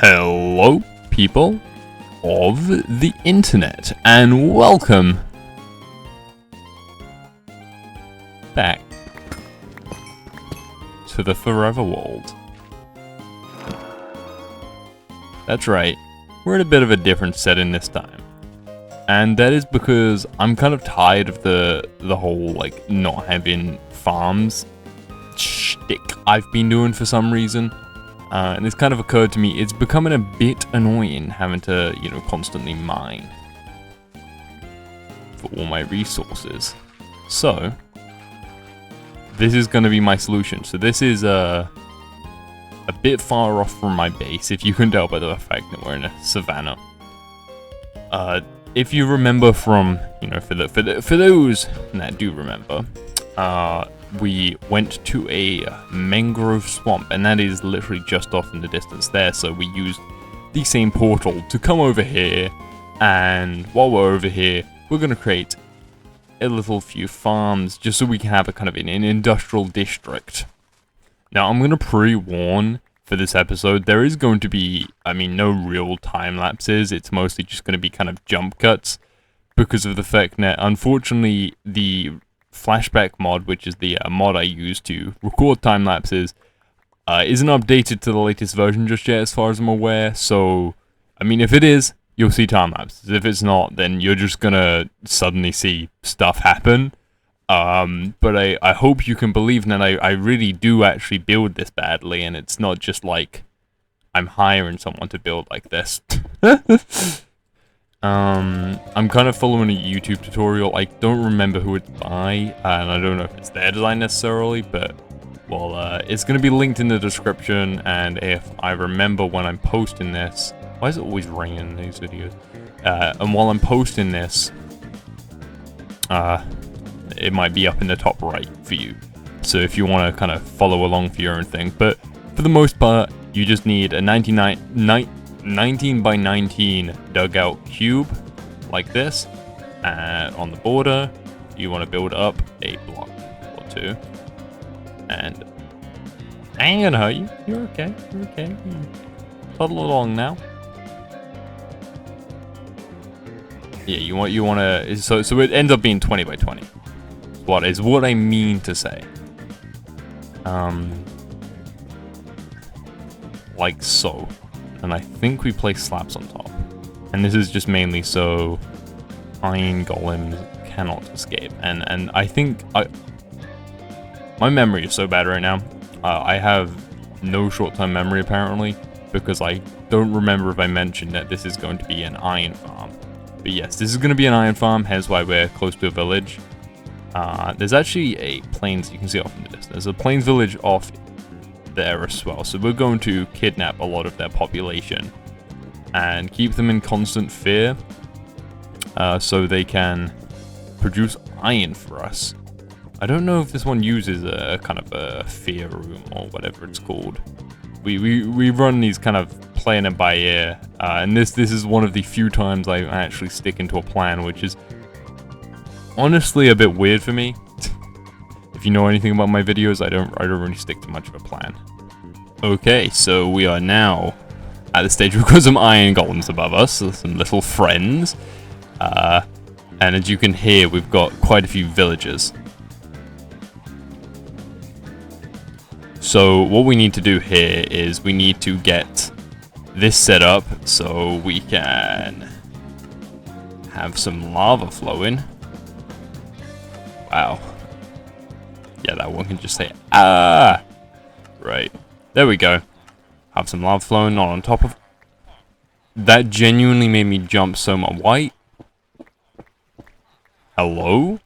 Hello, people of the internet, and welcome back to the Forever World. That's right, we're in a bit of a different setting this time. And that is because I'm kind of tired of the whole, like, not having farms shtick I've been doing for some reason. And it's kind of occurred to me, it's becoming a bit annoying having to, constantly mine for all my resources. So, this is going to be my solution. So this is a bit far off from my base, if you can tell by the fact that we're in a savannah. If you remember from, for those that do remember, we went to a mangrove swamp, and that is literally just off in the distance there, so we used the same portal to come over here, and while we're over here, we're going to create a little few farms, just so we can have a kind of an industrial district. Now, I'm going to pre-warn for this episode, there is going to be, no real time lapses, it's mostly just going to be kind of jump cuts, because of the fact that, unfortunately, the flashback mod, which is the mod I use to record time lapses, isn't updated to the latest version just yet, as far as I'm aware. So, if it is, you'll see time lapses. If it's not, then you're just gonna suddenly see stuff happen. But I hope you can believe that I really do actually build this badly, and it's not just like I'm hiring someone to build like this. I'm kind of following a YouTube tutorial. I don't remember who it's by, and I don't know if it's their design necessarily, but, well, it's going to be linked in the description, and if I remember when I'm posting this, why is it always raining in these videos? And while I'm posting this, it might be up in the top right for you, so if you want to kind of follow along for your own thing, but for the most part, you just need a 19 by 19 dugout cube like this, and on the border you want to build up a block or two, and I ain't gonna hurt you, you're okay, toddle along now. Yeah, you want to, so it ends up being 20 by 20 is what I mean to say. Like so. And I think we place slabs on top. And this is just mainly so iron golems cannot escape. And I think my memory is so bad right now. I have no short-term memory apparently, because I don't remember if I mentioned that this is going to be an iron farm. But yes, this is going to be an iron farm, hence why we're close to a village. There's actually a plains you can see off in the distance. There's a plains village off there as well, so we're going to kidnap a lot of their population and keep them in constant fear, so they can produce iron for us. I don't know if this one uses a kind of a fear room or whatever it's called. We run these kind of playing it by ear, and this is one of the few times I actually stick into a plan, which is honestly a bit weird for me. If you know anything about my videos, I don't really stick to much of a plan. Okay, so we are now at the stage where we've got some iron golems above us, so some little friends. And as you can hear, we've got quite a few villagers. So what we need to do here is we need to get this set up so we can have some lava flowing. Wow. Yeah, that one can just say, ah! Right. There we go. Have some lava flowing, not on top of... That genuinely made me jump so much. Why? Hello?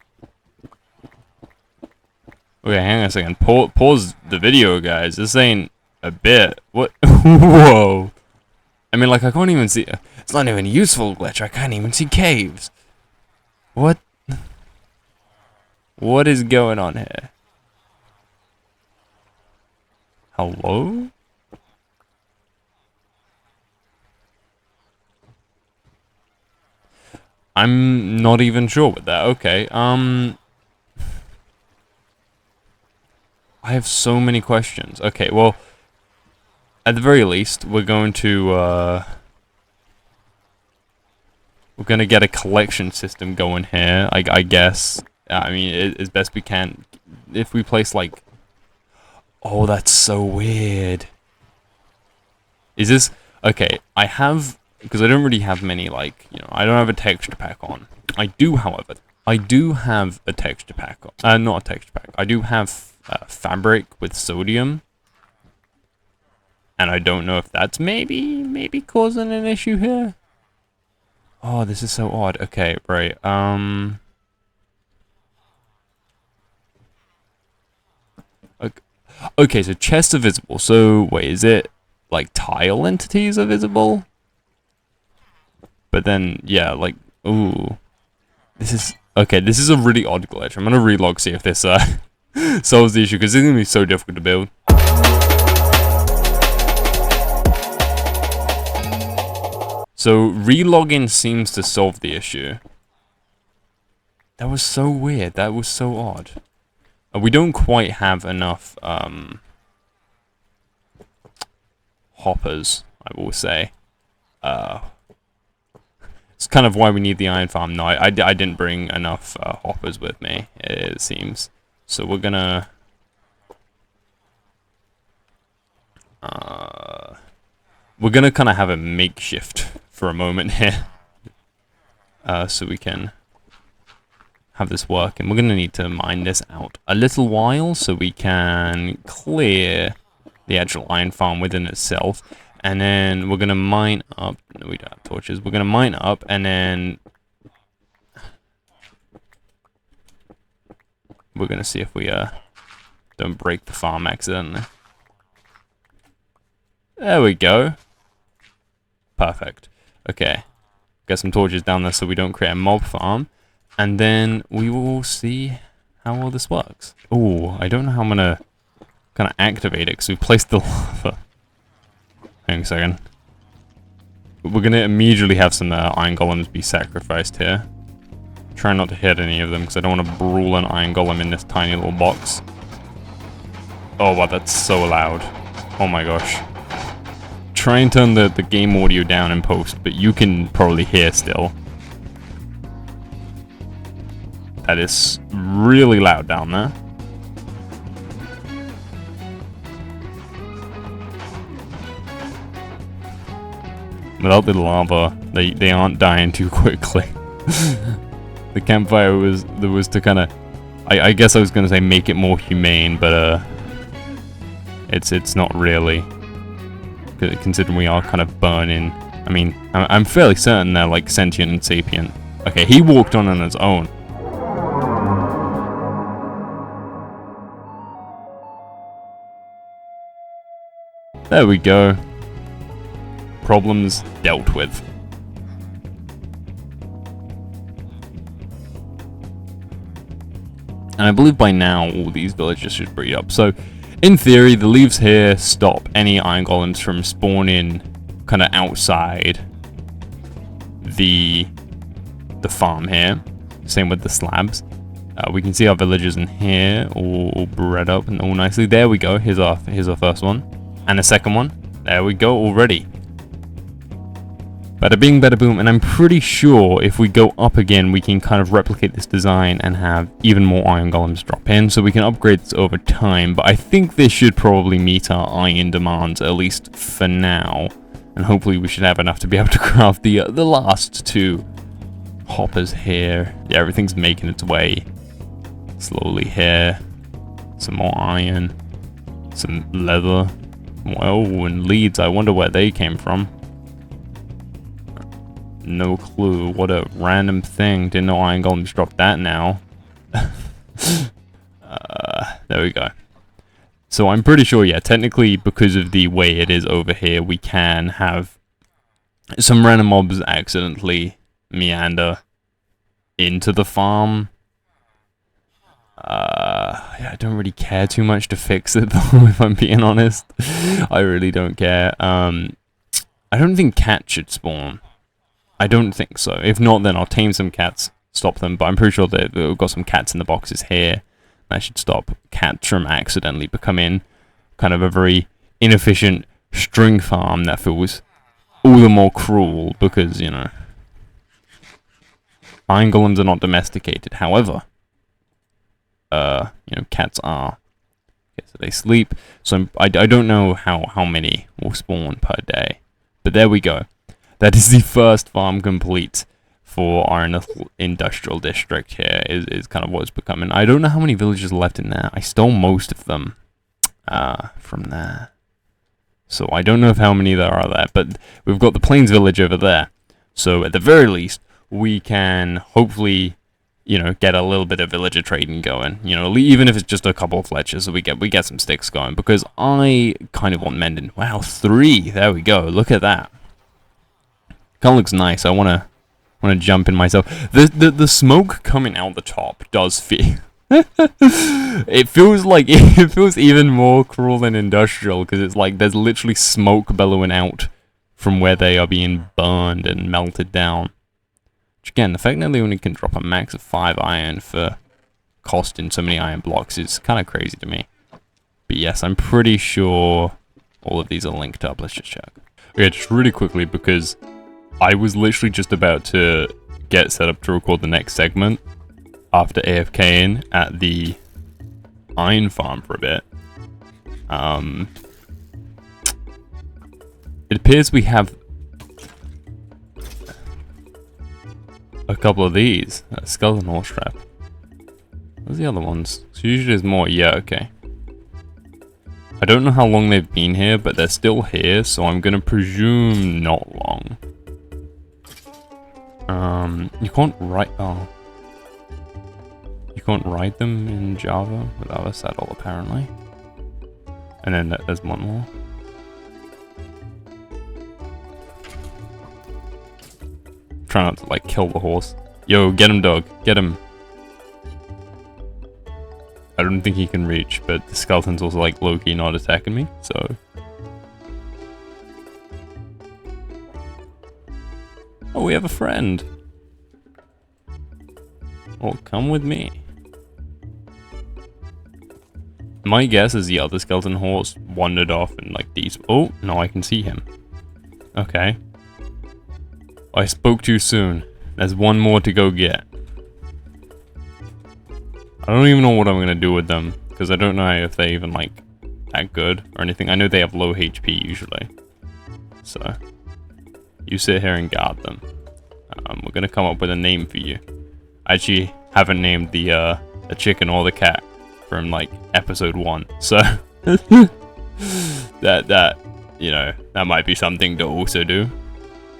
Okay, hang on a second. Pause the video, guys. This ain't a bit. What? Whoa. I can't even see... It's not even a useful glitch. I can't even see caves. What? What is going on here? Hello? I'm not even sure with that. Okay, I have so many questions. Okay, well, at the very least, we're going to get a collection system going here, I guess. I mean, as best we can. If we place, like... Oh, that's so weird. Is this... Okay, I have... Because I don't really have many, like, you know, I don't have a texture pack on. I do, however. I do have a texture pack on. Not a texture pack. I do have fabric with sodium. And I don't know if that's maybe causing an issue here. Oh, this is so odd. Okay, right. Okay, so chests are visible. So, wait, is it like tile entities are visible? But then, yeah, like, ooh. This is, okay, this is a really odd glitch. I'm gonna relog, see if this solves the issue, because it's gonna be so difficult to build. So, relogging seems to solve the issue. That was so weird. That was so odd. We don't quite have enough hoppers, I will say. It's kind of why we need the iron farm. No, I didn't bring enough hoppers with me, it seems. So we're gonna... kind of have a makeshift for a moment here. So we can have this work. And we're gonna need to mine this out a little while so we can clear the actual iron farm within itself. And then we're gonna mine up. No, we don't have torches. We're gonna mine up, and then we're gonna see if we don't break the farm accidentally. There we go. Perfect. Okay. Get some torches down there so we don't create a mob farm, and then we will see how all this works. Oh, I don't know how I'm gonna kind of activate it because we placed the lava. Hang on a second. We're gonna immediately have some iron golems be sacrificed here. Try not to hit any of them because I don't want to brawl an iron golem in this tiny little box. Oh wow, that's so loud. Oh my gosh. Try and turn the game audio down in post, but you can probably hear still. That is really loud down there. Without the lava, they aren't dying too quickly. The campfire was to kind of, I guess I was gonna say make it more humane, but it's not really, considering we are kind of burning. I mean, I'm fairly certain they're like sentient and sapient. Okay, he walked on his own. There we go. Problems dealt with. And I believe by now all these villages should breed up. So, in theory, the leaves here stop any iron golems from spawning kind of outside the farm here. Same with the slabs. We can see our villagers in here all bred up and all nicely. There we go. Here's our first one. And a second one. There we go already. Bada bing, bada boom, and I'm pretty sure if we go up again, we can kind of replicate this design and have even more iron golems drop in, so we can upgrade this over time, but I think this should probably meet our iron demands, at least for now, and hopefully we should have enough to be able to craft the last two hoppers here. Yeah, everything's making its way slowly here. Some more iron, some leather, oh, and leads. I wonder where they came from. No clue. What a random thing. Didn't know iron golems dropped that now. There we go. So I'm pretty sure, yeah, technically because of the way it is over here, we can have some random mobs accidentally meander into the farm. Yeah, I don't really care too much to fix it though, if I'm being honest. I really don't care. I don't think cats should spawn. I don't think so. If not, then I'll tame some cats, stop them. But I'm pretty sure that we've got some cats in the boxes here. That should stop cats from accidentally becoming kind of a very inefficient string farm that feels all the more cruel because, you know, iron golems are not domesticated. However, you know, cats are. Okay, so they sleep. So I don't know how many will spawn per day. But there we go. That is the first farm complete for our little industrial district here, is kind of what it's becoming. I don't know how many villages are left in there. I stole most of them from there. So I don't know if how many there are there, but we've got the Plains village over there. So at the very least, we can hopefully, you know, get a little bit of villager trading going. You know, even if it's just a couple of fletchers, so we get some sticks going. Because I kind of want mending. Wow, 3. There we go. Look at that. Kind of looks nice. I wanna jump in myself. The smoke coming out the top does feel. It feels even more cruel than industrial, because it's like there's literally smoke bellowing out from where they are being burned and melted down. Which again, the fact that they only can drop a max of 5 iron for costing so many iron blocks is kind of crazy to me. But yes, I'm pretty sure all of these are linked up. Let's just check. Okay, just really quickly, because I was literally just about to get set up to record the next segment after AFKing at the iron farm for a bit. It appears we have a couple of these. A skeleton horse trap. Where's the other ones? So usually there's more. Yeah, okay. I don't know how long they've been here, but they're still here, so I'm gonna presume not long. You can't write. Oh. You can't write them in Java without a saddle, apparently. And then there's one more. Try not to, like, kill the horse. Yo, get him, dog. Get him. I don't think he can reach, but the skeleton's also, like, low-key not attacking me, so... Oh, we have a friend. Well, come with me. My guess is the other skeleton horse wandered off and, like, these... Oh, no, I can see him. Okay. I spoke too soon. There's one more to go get. I don't even know what I'm gonna do with them, because I don't know if they're even, like, that good or anything. I know they have low HP usually. So, you sit here and guard them. We're gonna come up with a name for you. I actually haven't named the chicken or the cat from, like, episode 1, so that you know, that might be something to also do.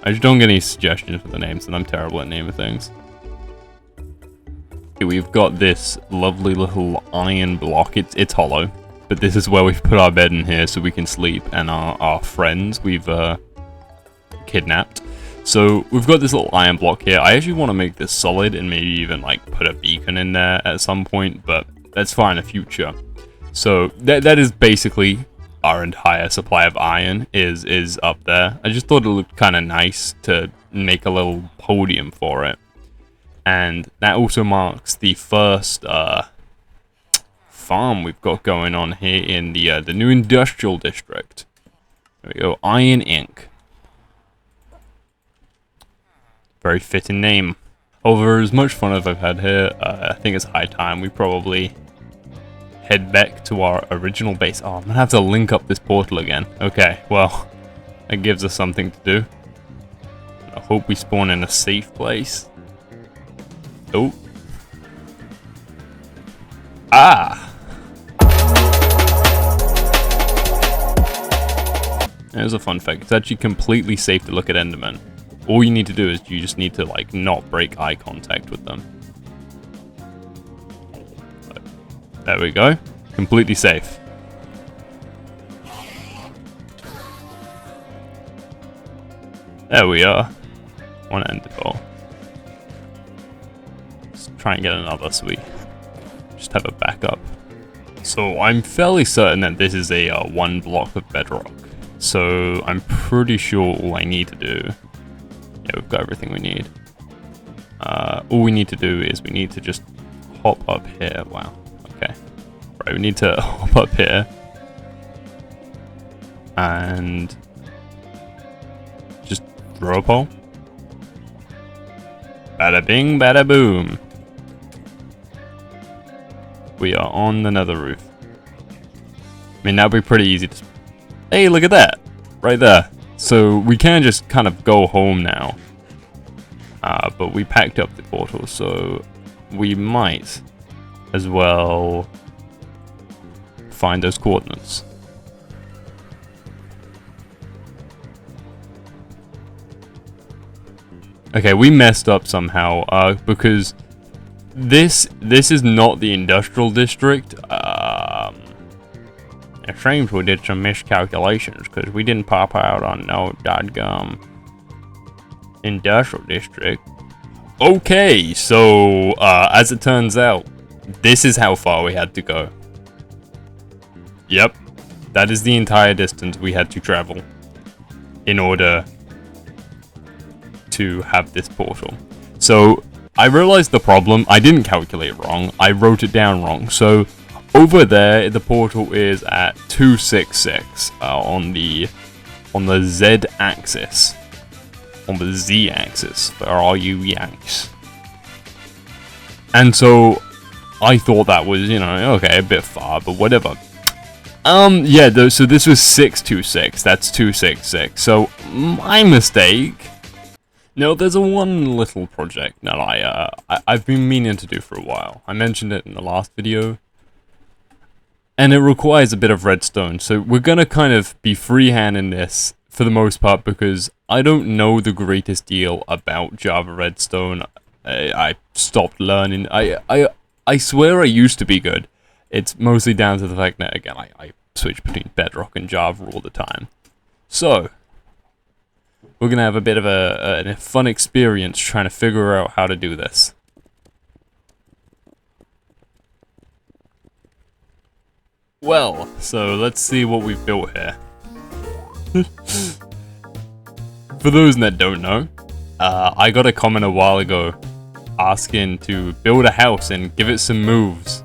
I just don't get any suggestions for the names, and I'm terrible at naming things. Okay, we've got this lovely little iron block. It's hollow, but this is where we've put our bed in here so we can sleep, and our friends we've kidnapped. So we've got this little iron block here. I actually want to make this solid and maybe even, like, put a beacon in there at some point, but that's far in the future. So that is basically our entire supply of iron is up there. I just thought it looked kind of nice to make a little podium for it. And that also marks the first farm we've got going on here in the new industrial district. There we go, Iron Inc. Very fitting name. However, as much fun as I've had here, I think it's high time we probably head back to our original base. Oh, I'm gonna have to link up this portal again. Okay, well, that gives us something to do. I hope we spawn in a safe place. Oh. Ah! There's a fun fact. It's actually completely safe to look at Endermen. All you need to do is you just need to, like, not break eye contact with them. There we go. Completely safe. There we are. One ender pearl. Let's try and get another so we just have a backup. So I'm fairly certain that this is a 1 block of bedrock. So I'm pretty sure all I need to do... Yeah, we've got everything we need. All we need to do is we need to just hop up here. Wow. Okay. Right, we need to hop up here. And just throw a pole. Bada bing, bada boom. We are on the nether roof. I mean, that'd be pretty easy to... Hey, look at that! Right there. So, we can just kind of go home now. But we packed up the portal, so... we might as well find those coordinates. Okay, we messed up somehow, because this is not the industrial district. It seems we did some miscalculations because we didn't pop out on no dadgum industrial district. Okay, so as it turns out, this is how far we had to go. Yep, that is the entire distance we had to travel in order to have this portal. So I realized the problem. I didn't calculate wrong. I wrote it down wrong. So over there, the portal is at 266 on the Z axis. On the Z axis for all you Yanks. And so I thought that was, you know, okay, a bit far, but whatever. Yeah, so this was 626. That's 266. So my mistake. No, there's one little project that I've been meaning to do for a while. I mentioned it in the last video. And it requires a bit of redstone, so we're gonna kind of be freehanding this for the most part because I don't know the greatest deal about Java redstone. I stopped learning. I swear I used to be good. It's mostly down to the fact that, again, I switch between Bedrock and Java all the time. So, we're gonna have a bit of a fun experience trying to figure out how to do this. Well, so let's see what we've built here. For those that don't know, I got a comment a while ago asking to build a house and give it some moves.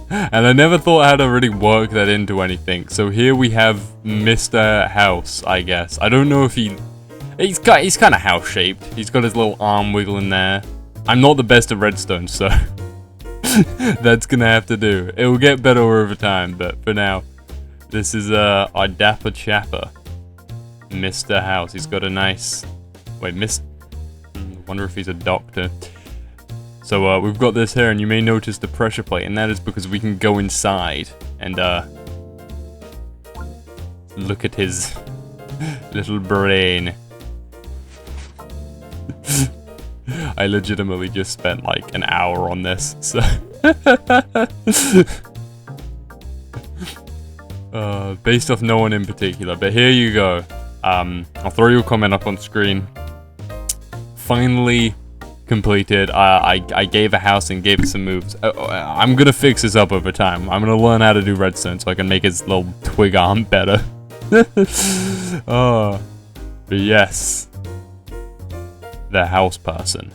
And I never thought how to really work that into anything. So here we have Mr. House, I guess. I don't know if he's kind of house shaped. He's got his little arm wiggling there. I'm not the best at redstone, so that's gonna have to do. It will get better over time, but for now, this is our dapper chapper, Mr. House. He's got a nice... Wait, wonder if he's a doctor. So we've got this here, and you may notice the pressure plate, and that is because we can go inside and look at his little brain. I legitimately just spent like an hour on this, so based off no one in particular, but here you go. I'll throw your comment up on screen. Finally completed. I gave a house and gave it some moves. I'm gonna fix this up over time. I'm gonna learn how to do redstone so I can make his little twig arm better. But yes, the house person.